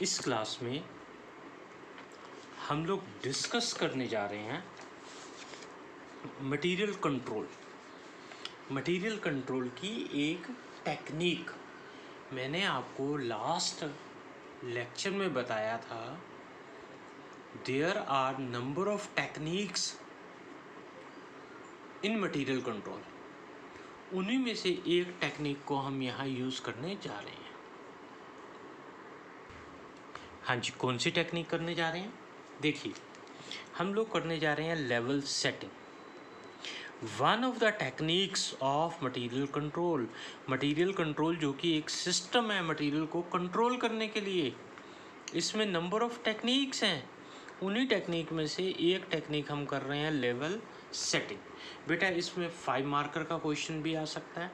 इस क्लास में हम लोग डिस्कस करने जा रहे हैं मटेरियल कंट्रोल। मटेरियल कंट्रोल की एक टेक्निक मैंने आपको लास्ट लेक्चर में बताया था। There are number of techniques in material control. उन्हीं में से एक टेक्निक को हम यहाँ यूज़ करने जा रहे हैं। हाँ जी, कौन सी टेक्निक करने जा रहे हैं? देखिए, हम लोग करने जा रहे हैं level setting. One of the techniques of material control. Material control जो कि एक सिस्टम है मटेरियल को कंट्रोल करने के लिए, इसमें नंबर ऑफ टेक्निक्स हैं। उन्हीं टेक्निक में से एक टेक्निक हम कर रहे हैं लेवल सेटिंग। बेटा इसमें 5 मार्कर का क्वेश्चन भी आ सकता है,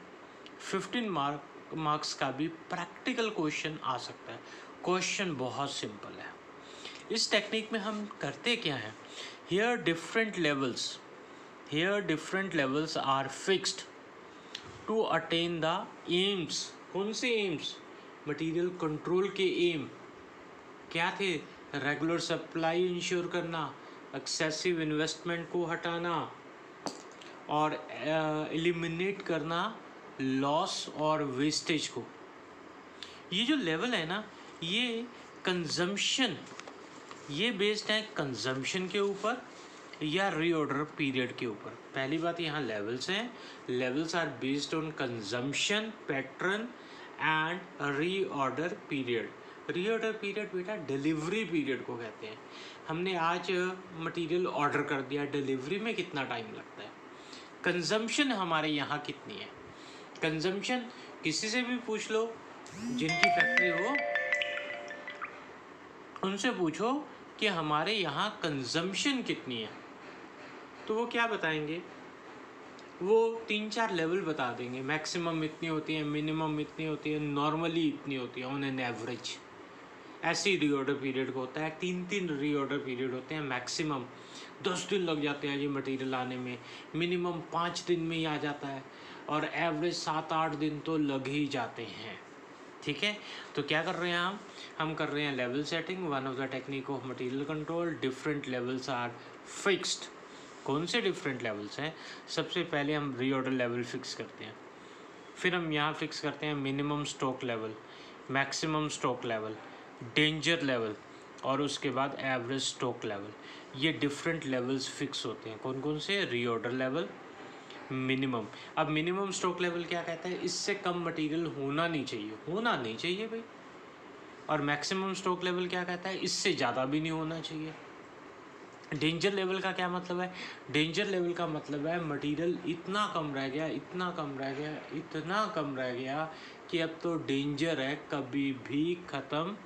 15 मार्क्स का भी प्रैक्टिकल क्वेश्चन आ सकता है। क्वेश्चन बहुत सिंपल है। इस टेक्निक में हम करते क्या हैं? Here different levels are fixed to attain the aims. कौन से एम्स? मटेरियल कंट्रोल के एम क्या थे? रेगुलर सप्लाई इंश्योर करना, एक्सेसिव इन्वेस्टमेंट को हटाना और एलिमिनेट करना लॉस और वेस्टेज को। ये जो लेवल है ना, ये कंजम्पशन, ये बेस्ड है कंजम्पशन के ऊपर या रीऑर्डर पीरियड के ऊपर। पहली बात, यहाँ लेवल्स हैं। Levels are based on consumption pattern and reorder period. Reorder period बेटा डिलीवरी पीरियड को कहते हैं। हमने आज मटेरियल ऑर्डर कर दिया, डिलीवरी में कितना टाइम लगता है। कंजम्पशन हमारे यहाँ कितनी है? कंजम्पशन किसी से भी पूछ लो, जिनकी फैक्ट्री हो उनसे पूछो कि हमारे यहाँ कंजम्पशन कितनी है, तो वो क्या बताएंगे? वो 3-4 लेवल बता देंगे। मैक्सिमम इतनी होती है, मिनिमम इतनी होती है, नॉर्मली इतनी होती है ऑन एन एवरेज। ऐसे ही रीऑर्डर पीरियड को होता है। 3 रीऑर्डर पीरियड होते हैं। मैक्सिमम 10 दिन लग जाते हैं ये मटेरियल आने में, मिनिमम 5 दिन में ही आ जाता है, और एवरेज 7-8 दिन तो लग ही जाते हैं। ठीक है, तो क्या कर रहे हैं हम कर रहे हैं level setting. One of the technique of material control. Different levels are fixed. कौन से डिफरेंट लेवल्स हैं? सबसे पहले हम रीऑर्डर लेवल फिक्स करते हैं, फिर हम यहाँ फिक्स करते हैं minimum stock level, maximum stock level, danger level और उसके बाद एवरेज स्टॉक लेवल। ये डिफरेंट लेवल्स फिक्स होते हैं। कौन कौन से? Reorder level, minimum. अब मिनिमम स्टॉक लेवल क्या कहता है? इससे कम मटेरियल होना नहीं चाहिए भाई। और मैक्सिमम स्टॉक लेवल क्या कहता है? इससे ज़्यादा भी नहीं होना चाहिए। डेंजर लेवल का क्या मतलब है? डेंजर लेवल का मतलब है मटेरियल इतना कम रह गया कि अब तो डेंजर है, कभी भी ख़त्म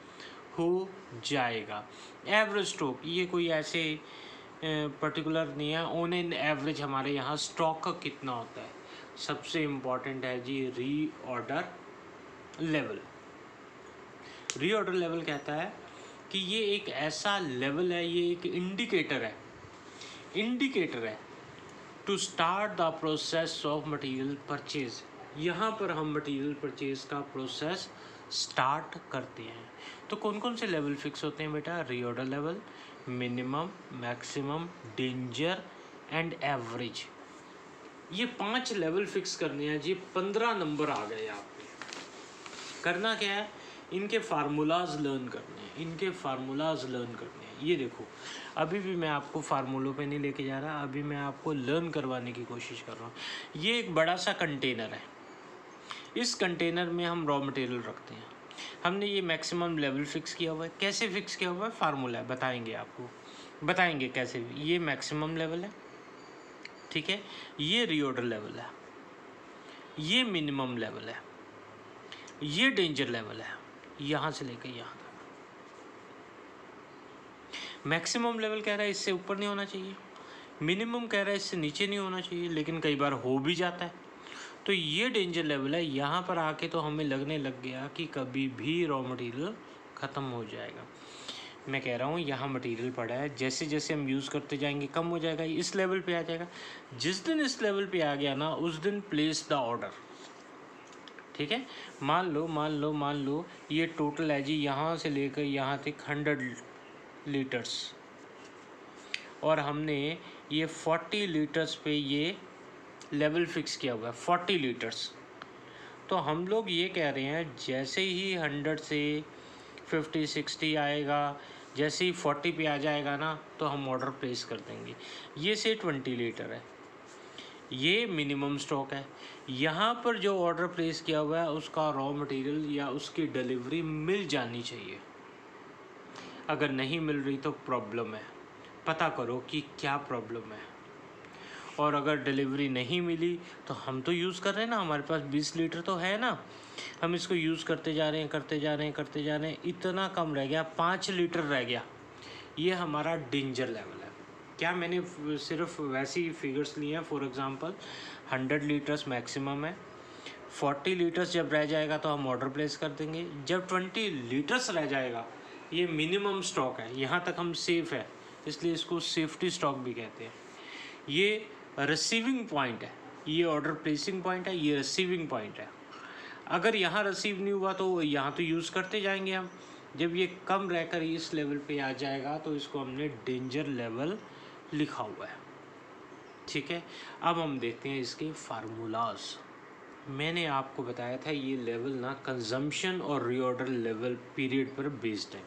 हो जाएगा। एवरेज स्टॉक, ये कोई ऐसे पर्टिकुलर नहीं है। ऑन एन एवरेज हमारे यहाँ स्टॉक का कितना होता है? सबसे इम्पॉर्टेंट है जी रीऑर्डर लेवल। रीऑर्डर लेवल कहता है कि ये एक ऐसा लेवल है, ये एक इंडिकेटर है to start the process of material purchase. यहाँ पर हम मटेरियल परचेज का प्रोसेस स्टार्ट करते हैं। तो कौन कौन से लेवल फिक्स होते हैं बेटा? Reorder level, minimum, maximum, danger and average. ये 5 लेवल फिक्स करने हैं जी। 15 नंबर आ गए आपके। करना क्या है? इनके फार्मूलाज लर्न करने हैं। ये देखो, अभी भी मैं आपको फार्मूलों पे नहीं लेके जा रहा, अभी मैं आपको लर्न करवाने की कोशिश कर रहा हूँ। ये एक बड़ा सा कंटेनर है। इस कंटेनर में हम रॉ मटेरियल रखते हैं। हमने ये मैक्सिमम लेवल फिक्स किया हुआ है। कैसे फिक्स किया हुआ है? फार्मूला है, बताएंगे कैसे। ये मैक्सिमम लेवल है, ठीक है। ये रीऑर्डर लेवल है, ये मिनिमम लेवल है, ये डेंजर लेवल है, यहाँ से लेकर यहाँ तक। मैक्सिमम लेवल कह रहा है इससे ऊपर नहीं होना चाहिए, मिनिमम कह रहा है इससे नीचे नहीं होना चाहिए, लेकिन कई बार हो भी जाता है। तो ये डेंजर लेवल है। यहाँ पर आके तो हमें लगने लग गया कि कभी भी रॉ मटेरियल ख़त्म हो जाएगा। मैं कह रहा हूँ यहाँ मटेरियल पड़ा है, जैसे जैसे हम यूज़ करते जाएंगे कम हो जाएगा, इस लेवल पे आ जाएगा। जिस दिन इस लेवल पे आ गया ना, उस दिन प्लेस द ऑर्डर। ठीक है। मान लो ये टोटल है जी यहाँ से लेकर यहाँ तक 100 लीटर्स, और हमने ये 40 लीटर्स पे ये लेवल फिक्स किया हुआ है 40 लीटर्स। तो हम लोग ये कह रहे हैं जैसे ही 100 से 50-60 आएगा, जैसे ही 40 पे आ जाएगा ना, तो हम ऑर्डर प्लेस कर देंगे। ये से 20 लीटर है, ये मिनिमम स्टॉक है। यहाँ पर जो ऑर्डर प्लेस किया हुआ है उसका रॉ मटेरियल या उसकी डिलीवरी मिल जानी चाहिए। अगर नहीं मिल रही तो प्रॉब्लम है, पता करो कि क्या प्रॉब्लम है। और अगर डिलीवरी नहीं मिली तो हम तो यूज़ कर रहे हैं ना, हमारे पास 20 लीटर तो है ना, हम इसको यूज़ करते जा रहे हैं, इतना कम रह गया, 5 लीटर रह गया, ये हमारा डेंजर लेवल है। क्या मैंने सिर्फ वैसी फिगर्स लिए हैं, फॉर एग्जांपल 100 लीटर्स मैक्सिमम है, 40 लीटर्स जब रह जाएगा तो हम ऑर्डर प्लेस कर देंगे। जब 20 लीटर्स रह जाएगा, ये मिनिमम स्टॉक है, यहाँ तक हम सेफ़ है, इसलिए इसको सेफ्टी स्टॉक भी कहते हैं। ये रिसीविंग पॉइंट है, ये ऑर्डर प्लेसिंग पॉइंट है, ये रिसीविंग पॉइंट है। अगर यहाँ रिसीव नहीं हुआ तो यहाँ तो यूज़ करते जाएंगे हम। जब ये कम रहकर इस लेवल पे आ जाएगा तो इसको हमने डेंजर लेवल लिखा हुआ है, ठीक है। अब हम देखते हैं इसके फार्मूलाज। मैंने आपको बताया था ये लेवल ना कंजम्पशन और रीऑर्डर लेवल पीरियड पर बेस्ड है।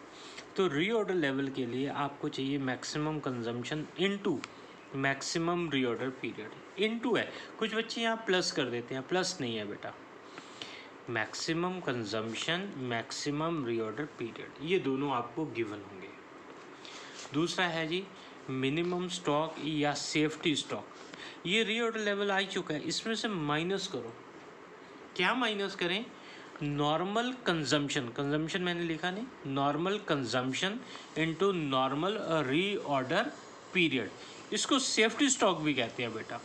तो रीऑर्डर लेवल के लिए आपको चाहिए maximum consumption into maximum reorder period. Into है, कुछ बच्चे यहाँ प्लस कर देते हैं, प्लस नहीं है बेटा, maximum consumption maximum reorder period, ये दोनों आपको गिवन होंगे। दूसरा है जी मिनिमम स्टॉक या सेफ्टी स्टॉक। ये रीऑर्डर लेवल आ चुका है, इसमें से माइनस करो। क्या माइनस करें? नॉर्मल कंजम्पशन मैंने लिखा नहीं, normal consumption into normal reorder period, इसको सेफ्टी स्टॉक भी कहते हैं बेटा।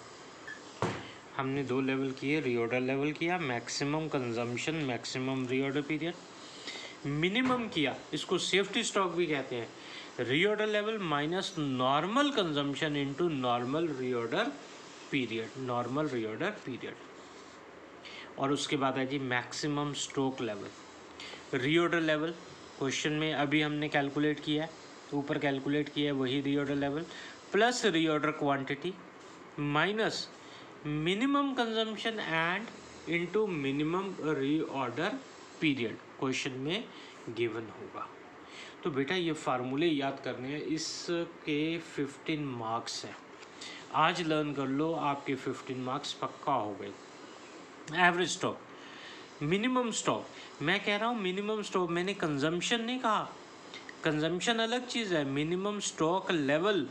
हमने 2 लेवल किए, रीऑर्डर लेवल किया, maximum consumption maximum reorder period, minimum किया, इसको सेफ्टी स्टॉक भी कहते हैं। Reorder level minus normal consumption into normal reorder period, और उसके बाद है जी maximum stock level. Reorder level question में अभी हमने कैलकुलेट किया है, ऊपर कैलकुलेट किया है वही reorder level, plus reorder quantity minus minimum consumption and into minimum reorder period question में गिवन होगा। तो बेटा ये फार्मूले याद करने हैं, इसके 15 मार्क्स हैं, आज लर्न कर लो, आपके 15 मार्क्स पक्का हो गए। एवरेज स्टॉक, मिनिमम स्टॉक, मैं कह रहा हूँ मिनिमम स्टॉक, मैंने कंजम्पशन नहीं कहा, कंजम्पशन अलग चीज़ है। Minimum stock level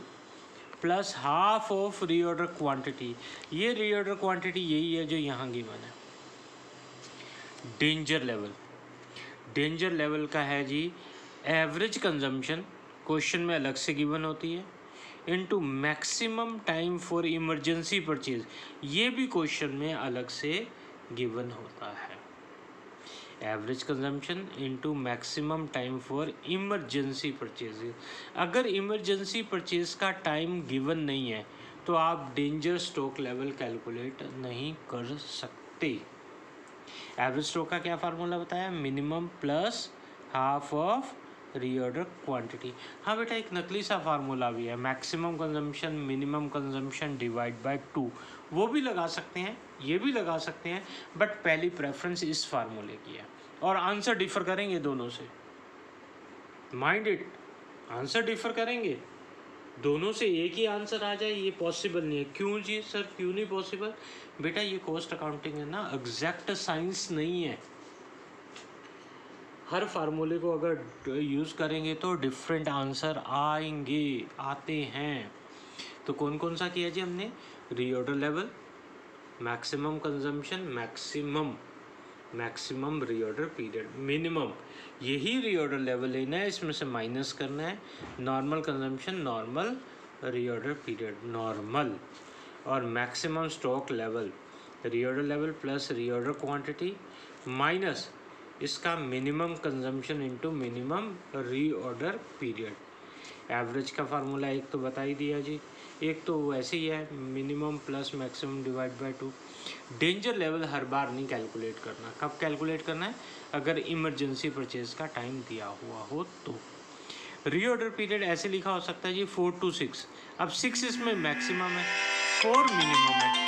plus half of reorder quantity, ये रीऑर्डर क्वांटिटी यही है जो यहाँ गिवन है। डेंजर लेवल का है जी एवरेज कंजम्पशन, क्वेश्चन में अलग से गिवन होती है, into maximum time for emergency purchase, ये भी क्वेश्चन में अलग से गिवन होता है। Average consumption into maximum time for emergency purchase. अगर इमरजेंसी परचेज का टाइम गिवन नहीं है तो आप डेंजर स्टॉक लेवल कैलकुलेट नहीं कर सकते। एवरेज स्टॉक का क्या फार्मूला बताया? Minimum plus half of reorder quantity. हाँ बेटा एक नकली सा फार्मूला भी है, maximum consumption minimum consumption divide by 2, वो भी लगा सकते हैं, ये भी लगा सकते हैं, बट पहली प्रेफरेंस इस फार्मूले की है। और आंसर डिफर करेंगे दोनों से, माइंड इट, आंसर डिफर करेंगे, दोनों से एक ही आंसर आ जाए ये पॉसिबल नहीं है। क्यों जी सर, क्यों नहीं पॉसिबल? बेटा ये कॉस्ट अकाउंटिंग है ना, एग्जैक्ट साइंस नहीं है। हर फार्मूले को अगर यूज़ करेंगे तो डिफरेंट आंसर आते हैं। तो कौन कौन सा किया जी हमने? Reorder level, maximum consumption, maximum reorder period, minimum, यही रीऑर्डर लेवल लेना है, इसमें से माइनस करना है, normal consumption normal reorder period normal, और maximum stock level, reorder level plus reorder quantity minus इसका minimum consumption into minimum reorder period. Average का फार्मूला एक तो बता ही दिया जी, एक तो वैसे ही है minimum plus maximum divide by 2। Danger level हर बार नहीं कैलकुलेट करना। कब कैलकुलेट करना है? अगर इमरजेंसी परचेज का टाइम दिया हुआ हो तो। रीऑर्डर पीरियड ऐसे लिखा हो सकता है जी 4 to 6। अब 6 इसमें मैक्सिमम है, 4 मिनिमम है,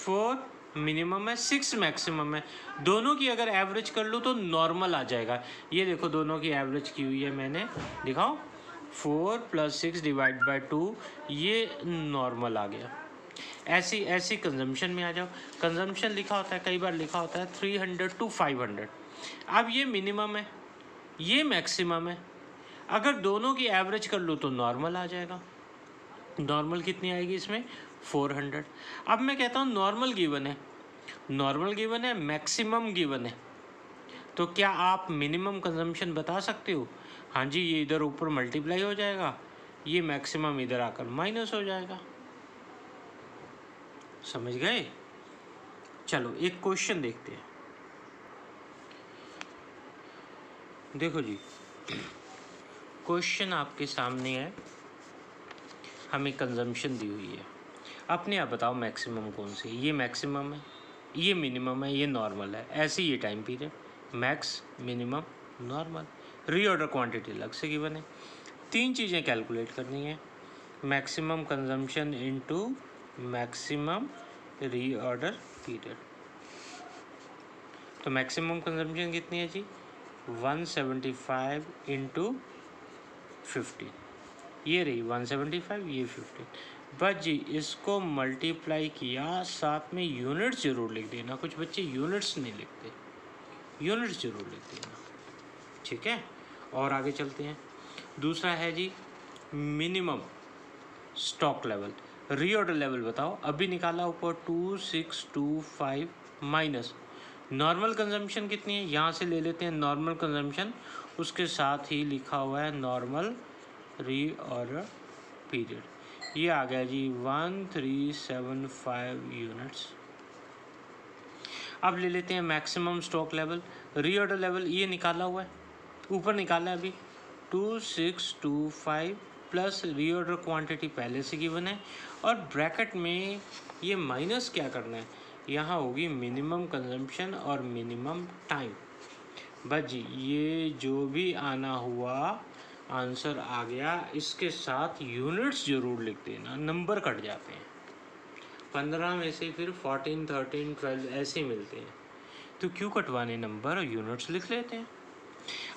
4 मिनिमम है, 6 मैक्सिमम है। दोनों की अगर एवरेज कर लूँ तो नॉर्मल आ जाएगा। ये देखो दोनों की एवरेज की हुई है मैंने, दिखाओ 4 + 6 डिवाइड बाय 2, ये नॉर्मल आ गया। ऐसी कंजम्पशन में आ जाओ। कंजम्पशन लिखा होता है, कई बार लिखा होता है 300 to 500। अब ये मिनिमम है, ये मैक्सिमम है। अगर दोनों की एवरेज कर लूँ तो नॉर्मल आ जाएगा। नॉर्मल कितनी आएगी इसमें? 400। अब मैं कहता हूँ नॉर्मल गिवन है, नॉर्मल गिवन है, मैक्सिमम गिवन है, तो क्या आप मिनिमम कंजम्पशन बता सकते हो? हाँ जी, ये इधर ऊपर मल्टीप्लाई हो जाएगा, ये मैक्सिमम इधर आकर माइनस हो जाएगा। समझ गए? चलो एक क्वेश्चन देखते हैं। देखो जी, क्वेश्चन आपके सामने है, हमें कंजम्पशन दी हुई है। अपने आप बताओ मैक्सिमम कौन सी? ये मैक्सिमम है, ये मिनिमम है, ये नॉर्मल है। ऐसे ये time period, max, minimum, normal. Reorder quantity अलग से गिवन है। 3 चीज़ें कैलकुलेट करनी है, maximum consumption into maximum reorder period. तो मैक्सिमम कंजम्पशन कितनी है जी? 175 × 15। ये रही 175, ये 15। बस जी इसको मल्टीप्लाई किया, साथ में यूनिट्स जरूर लिख देना। कुछ बच्चे यूनिट्स नहीं लिखते, यूनिट्स जरूर लिख देना, ठीक है। और आगे चलते हैं। दूसरा है जी minimum stock level. Reorder level बताओ, अभी निकाला ऊपर 2625 माइनस नॉर्मल कंजम्पशन कितनी है, यहाँ से ले लेते हैं नॉर्मल कंजम्पशन, उसके साथ ही लिखा हुआ है नॉर्मल रीऑर्डर पीरियड। ये आ गया जी 1375 यूनिट्स। अब ले लेते हैं maximum stock level. Reorder level ये निकाला हुआ है, ऊपर निकाला है अभी 2625 प्लस रीऑर्डर क्वांटिटी पहले से गिवन है, और ब्रैकेट में ये माइनस क्या करना है, यहाँ होगी मिनिमम कंजम्पशन और मिनिमम टाइम। बस जी ये जो भी आना हुआ आंसर आ गया, इसके साथ यूनिट्स जरूर लिख देना, नंबर कट जाते हैं 15 में से, फिर 14, 13, 12 ऐसे मिलते हैं, तो क्यों कटवाने नंबर, और यूनिट्स लिख लेते हैं।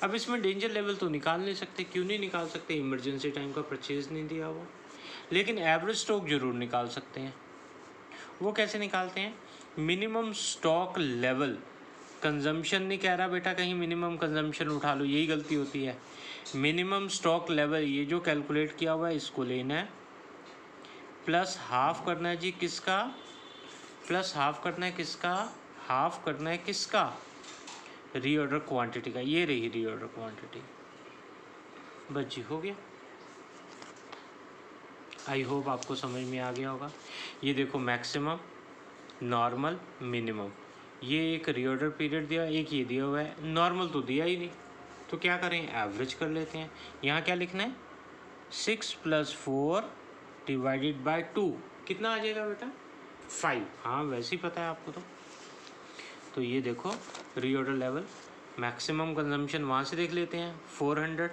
अब इसमें डेंजर लेवल तो निकाल नहीं सकते। क्यों नहीं निकाल सकते? इमरजेंसी टाइम का परचेज नहीं दिया हुआ, लेकिन एवरेज स्टॉक जरूर निकाल सकते हैं। वो कैसे निकालते हैं? मिनिमम स्टॉक लेवल, कंजम्पशन नहीं कह रहा बेटा कहीं मिनिमम कंजम्पशन उठा लो, यही गलती होती है। मिनिमम स्टॉक लेवल ये जो कैलकुलेट किया हुआ है इसको लेना है, प्लस हाफ करना है जी किसका, प्लस हाफ करना है किसका, हाफ करना है किसका, रीऑर्डर क्वांटिटी का। ये रही रीऑर्डर क्वांटिटी। बस जी हो गया। आई होप आपको समझ में आ गया होगा। ये देखो मैक्सिमम, नॉर्मल, मिनिमम, ये एक रीऑर्डर पीरियड दिया, एक ये दिया हुआ है। नॉर्मल तो दिया ही नहीं, तो क्या करें, एवरेज कर लेते हैं। यहाँ क्या लिखना है, 6 + 4 डिवाइडेड बाय 2, कितना आ जाएगा बेटा, 5। हाँ वैसे ही पता है आपको तो ये देखो रीऑर्डर लेवल, मैक्सिमम कंजम्पशन वहाँ से देख लेते हैं, 400,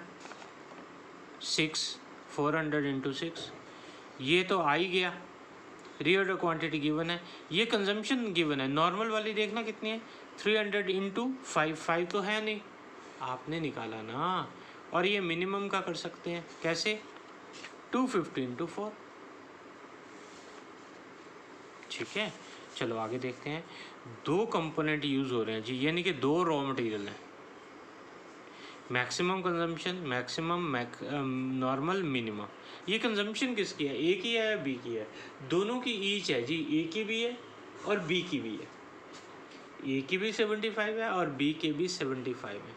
400 × 6, ये तो आ ही गया। रीऑर्डर क्वांटिटी गिवन है, ये कंजम्पशन गिवन है। नॉर्मल वाली देखना कितनी है, 300 × 5, 5 तो है नहीं, आपने निकाला ना। और ये मिनिमम का कर सकते हैं, कैसे, 250 × 4, ठीक है। चलो आगे देखते हैं। 2 कंपोनेंट यूज़ हो रहे हैं जी, यानी कि 2 रॉ मटेरियल हैं। Maximum consumption, maximum normal, minimum. ये कंजम्पशन किसकी है, ए की है या बी की है? दोनों की ईच है जी, ए की भी है और बी की भी है। ए की भी 75 है और बी के भी 75 है।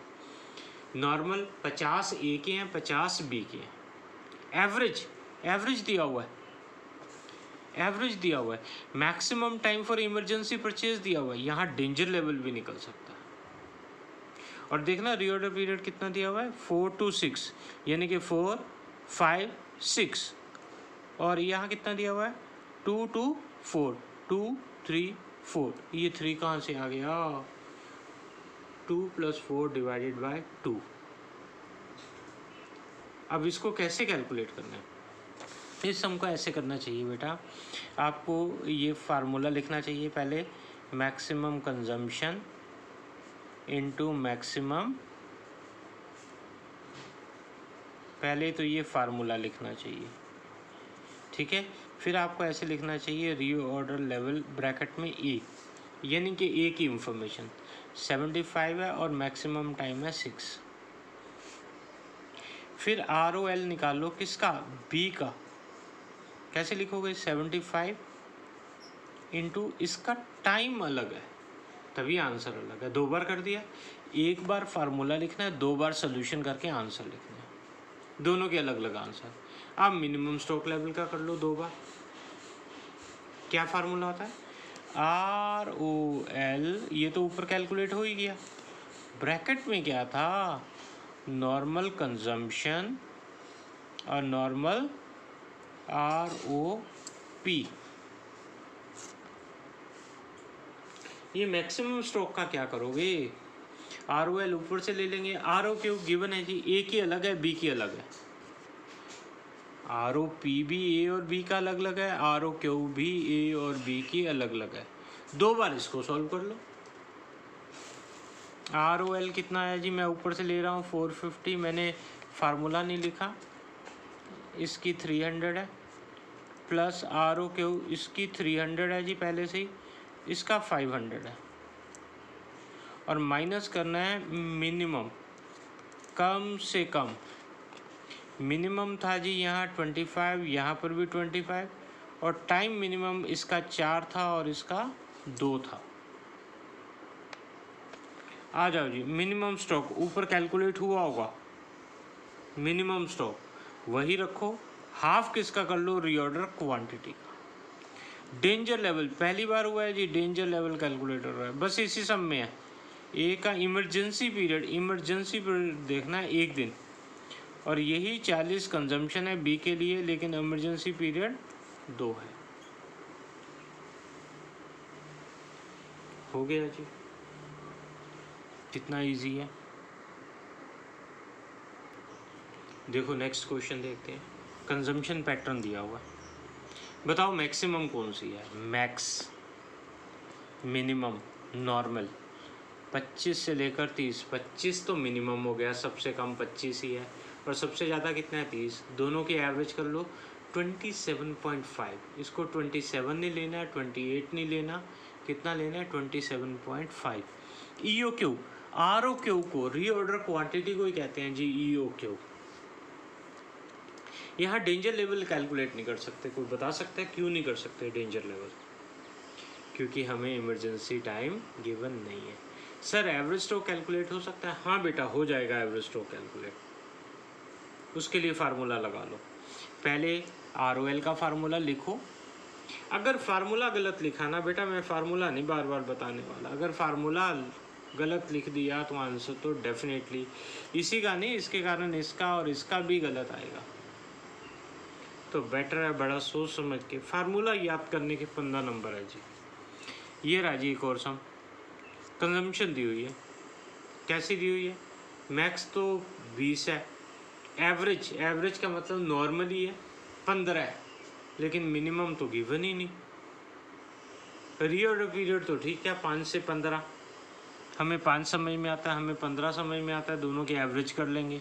नॉर्मल 50 ए के हैं, 50 बी के हैं। एवरेज दिया हुआ है, एवरेज दिया हुआ है। Maximum time for emergency purchase दिया हुआ है, यहाँ डेंजर लेवल भी निकल सकता है। और देखना रीऑर्डर पीरियड कितना दिया हुआ है 4 to 6, यानी कि 4, 5, 6। और यहाँ कितना दिया हुआ है 2 to 4, 2, 3, 4। ये 3 कहाँ से आ गया? 2 + 4 डिवाइडेड बाय 2। अब इसको कैसे कैलकुलेट करना है? इस सम को ऐसे करना चाहिए बेटा, आपको ये फार्मूला लिखना चाहिए पहले, मैक्सिमम कंजम्पशन इनटू मैक्सिमम, पहले तो ये फार्मूला लिखना चाहिए, ठीक है। फिर आपको ऐसे लिखना चाहिए रीऑर्डर लेवल ब्रैकेट में ए, यानी कि ए की इंफॉर्मेशन 75 है और मैक्सिमम टाइम है 6। फिर ROL निकालो किसका? बी का। कैसे लिखोगे? 75 इंटू इसका टाइम अलग है, तभी आंसर अलग है। 2 बार कर दिया, एक बार फार्मूला लिखना है, 2 बार सोल्यूशन करके आंसर लिखना है, दोनों के अलग अलग आंसर। आप मिनिमम स्टॉक लेवल का कर लो 2 बार। क्या फार्मूला होता है? ROL, ये तो ऊपर कैलकुलेट हो ही गया, ब्रैकेट में क्या था? नॉर्मल कंजम्पशन और नॉर्मल ROP। ये मैक्सिमम स्टॉक का क्या करोगे? ROL ऊपर से ले लेंगे, ROQ गिवन है जी, ए की अलग है, बी की अलग है। ROP भी ए और बी का अलग अलग है, ROQ भी ए और बी की अलग अलग है। 2 बार इसको सॉल्व कर लो। ROL कितना है जी? मैं ऊपर से ले रहा हूँ 450, मैंने फार्मूला नहीं लिखा, इसकी 300 है, प्लस ROQ इसकी 300 है जी पहले से ही, इसका 500 है, और माइनस करना है मिनिमम, कम से कम। मिनिमम था जी यहाँ 25, यहाँ पर भी 25, और टाइम मिनिमम इसका 4 था और इसका 2 था। आ जाओ जी, मिनिमम स्टॉक ऊपर कैलकुलेट हुआ होगा, मिनिमम स्टॉक वही रखो, हाफ किसका कर लो? रीऑर्डर क्वांटिटी का। डेंजर लेवल पहली बार हुआ है जी, डेंजर लेवल कैलकुलेट हो रहा है, बस इसी सब में है। ए का इमरजेंसी पीरियड देखना है 1 दिन, और यही 40 कंजम्पशन है बी के लिए, लेकिन इमरजेंसी पीरियड 2 है। हो गया जी, कितना इजी है। देखो नेक्स्ट क्वेश्चन देखते हैं। कंजम्पशन पैटर्न दिया हुआ है, बताओ मैक्सिमम कौन सी है? Max, minimum, normal. 25 से लेकर 30, 25 तो मिनिमम हो गया, सबसे कम 25 ही है, और सबसे ज़्यादा कितना है? 30। दोनों की एवरेज कर लो 27.5। इसको 27 नहीं लेना है, 28 नहीं लेना, कितना लेना है? 27.5। EOQ, ROQ को, रीऑर्डर क्वांटिटी को ही कहते हैं जी EOQ। यहाँ डेंजर लेवल कैलकुलेट नहीं कर सकते, कोई बता सकता है क्यों नहीं कर सकते डेंजर लेवल? क्योंकि हमें इमरजेंसी टाइम गिवन नहीं है। सर एवरेज स्टॉक कैलकुलेट हो सकता है? हाँ बेटा हो जाएगा एवरेज स्टॉक कैलकुलेट, उसके लिए फार्मूला लगा लो। पहले ROL का फार्मूला लिखो। अगर फार्मूला गलत लिखा ना बेटा, मैं फार्मूला नहीं बार बार बताने वाला, अगर फार्मूला गलत लिख दिया तो आंसर तो डेफिनेटली इसी का नहीं, इसके कारण इसका और इसका भी गलत आएगा। तो बेटर है बड़ा सोच समझ के, फार्मूला याद करने के 15 नंबर है जी। ये रहा जी एक और सम, कंजम्पशन दी हुई है, कैसी दी हुई है? मैक्स तो 20 है, एवरेज का मतलब नॉर्मली है 15 है, लेकिन मिनिमम तो गिवन ही नहीं। रीऑर्डर पीरियड तो ठीक है 5 से 15, हमें 5 समझ में आता है, हमें 15 समझ में आता है, दोनों की एवरेज कर लेंगे।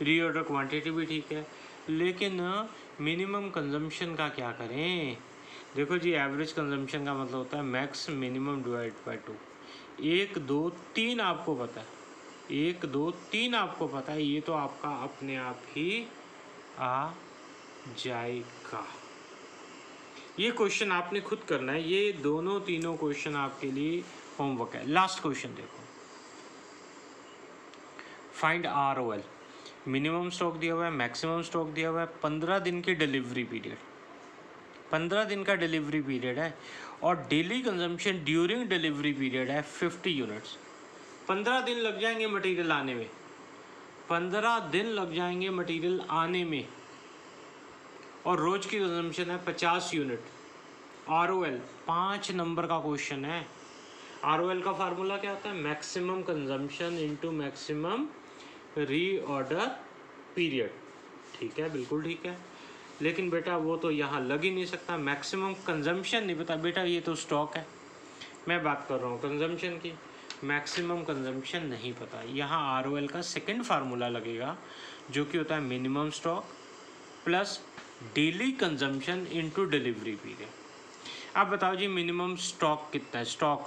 रीऑर्डर क्वांटिटी भी ठीक है, लेकिन मिनिमम कंजम्पशन का क्या करें? देखो जी, एवरेज कंजम्पशन का मतलब होता है मैक्स मिनिमम डिवाइड बाय 2। 1, 2, 3 आपको पता है, 1, 2, 3 आपको पता है, ये तो आपका अपने आप ही आ जाएगा। ये क्वेश्चन आपने खुद करना है, ये दोनों तीनों क्वेश्चन आपके लिए होमवर्क है। लास्ट क्वेश्चन देखो, फाइंड ROL। मिनिमम स्टॉक दिया हुआ है, मैक्सिमम स्टॉक दिया हुआ है, 15 दिन की डिलीवरी पीरियड, 15 दिन का डिलीवरी पीरियड है, और daily consumption during delivery period है 50 यूनिट्स। 15 दिन लग जाएंगे मटेरियल आने में, 15 दिन लग जाएंगे मटेरियल आने में, और रोज की कंजम्पशन है 50 यूनिट। ROL 5 नंबर का क्वेश्चन है। ROL का फार्मूला क्या होता है? Maximum consumption into maximum reorder period. ठीक है, बिल्कुल ठीक है, लेकिन बेटा वो तो यहाँ लग ही नहीं सकता। मैक्सिमम कंजम्पशन नहीं पता बेटा, ये तो स्टॉक है, मैं बात कर रहा हूँ कंजम्पशन की, मैक्सिमम कंजम्पशन नहीं पता। यहाँ ROL का सेकंड फार्मूला लगेगा जो कि होता है minimum stock plus daily consumption into delivery period. आप बताओ जी मिनिमम स्टॉक कितना है? स्टॉक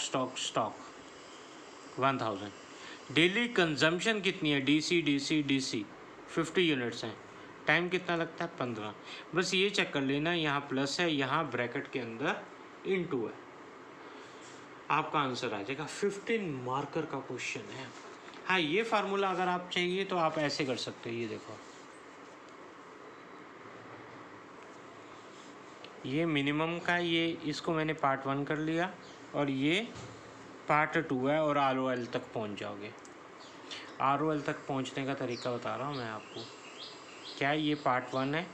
1000। डेली कंजम्पशन कितनी है? DC 50 यूनिट्स हैं। टाइम कितना लगता है? 15। बस ये चेक कर लेना, यहाँ प्लस है, यहाँ ब्रैकेट के अंदर इनटू है, आपका आंसर आ जाएगा। 15 मार्कर का क्वेश्चन है। हाँ, ये फार्मूला अगर आप चाहिए तो आप ऐसे कर सकते हो, ये देखो, ये मिनिमम का, ये इसको मैंने पार्ट 1 कर लिया और ये पार्ट 2 है, और ROL तक पहुंच जाओगे। ROL तक पहुंचने का तरीका बता रहा हूँ मैं आपको। क्या ये पार्ट 1 है,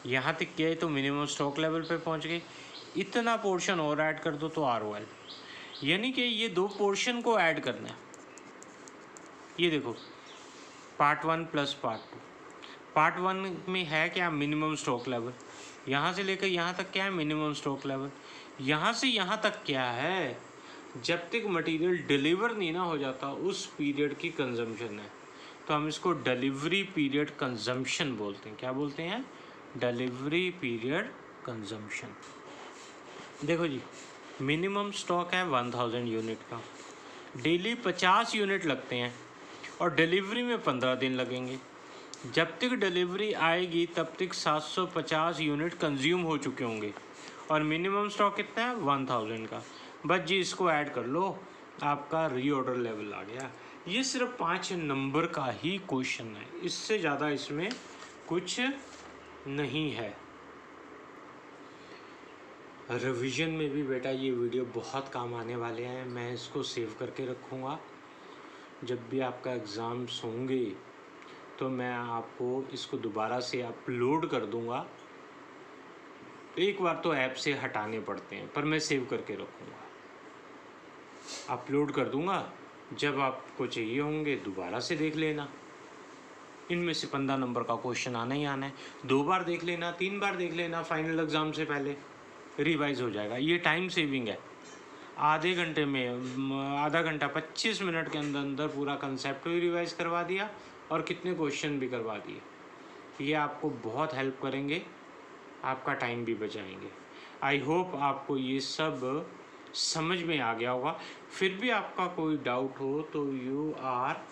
यहाँ तक गए तो मिनिमम स्टॉक लेवल पे पहुंच गए, इतना पोर्शन और ऐड कर दो तो ROL, यानी कि ये 2 पोर्शन को ऐड करना है। ये देखो, पार्ट 1 प्लस पार्ट 2। पार्ट 1 में है क्या? Minimum stock level. यहाँ से लेकर यहाँ तक क्या है? Minimum stock level. यहाँ से यहाँ तक क्या है? जब तक मटेरियल डिलीवर नहीं ना हो जाता उस पीरियड की कंजम्पशन है, तो हम इसको डिलीवरी पीरियड कंजम्पशन बोलते हैं। क्या बोलते हैं? Delivery period consumption. देखो जी, मिनिमम स्टॉक है 1000 यूनिट का, डेली 50 यूनिट लगते हैं और डिलीवरी में 15 दिन लगेंगे। जब तक डिलीवरी आएगी तब तक 750 यूनिट कंज्यूम हो चुके होंगे, और मिनिमम स्टॉक कितना है? 1000 का। बस जी इसको ऐड कर लो, आपका रीऑर्डर लेवल आ गया। ये सिर्फ 5 नंबर का ही क्वेश्चन है, इससे ज़्यादा इसमें कुछ नहीं है। रिवीजन में भी बेटा ये वीडियो बहुत काम आने वाले हैं, मैं इसको सेव करके रखूँगा। जब भी आपका एग्ज़ाम्स होंगे तो मैं आपको इसको दोबारा से अपलोड कर दूंगा। एक बार तो ऐप से हटाने पड़ते हैं, पर मैं सेव करके रखूँगा, अपलोड कर दूंगा। जब आपको चाहिए होंगे दोबारा से देख लेना। इनमें से 15 नंबर का क्वेश्चन आना ही आना है। 2 बार देख लेना, 3 बार देख लेना, फाइनल एग्ज़ाम से पहले रिवाइज हो जाएगा। ये टाइम सेविंग है, आधे घंटे में, आधा घंटा 25 मिनट के अंदर अंदर पूरा कंसेप्ट भी रिवाइज करवा दिया और कितने क्वेश्चन भी करवा दिए। ये आपको बहुत हेल्प करेंगे, आपका टाइम भी बचाएंगे। आई होप आपको ये सब समझ में आ गया होगा। फिर भी आपका कोई डाउट हो तो यू आर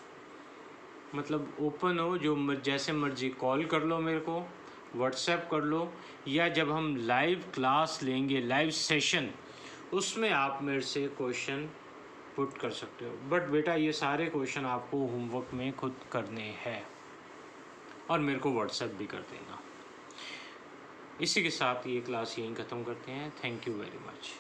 मतलब ओपन हो, जो जैसे मर्जी कॉल कर लो मेरे को, व्हाट्सएप कर लो, या जब हम लाइव क्लास लेंगे, लाइव सेशन, उसमें आप मेरे से क्वेश्चन पुट कर सकते हो। बट बेटा ये सारे क्वेश्चन आपको होमवर्क में खुद करने हैं, और मेरे को व्हाट्सएप भी कर देना। इसी के साथ ये क्लास यहीं ख़त्म करते हैं। Thank you very much.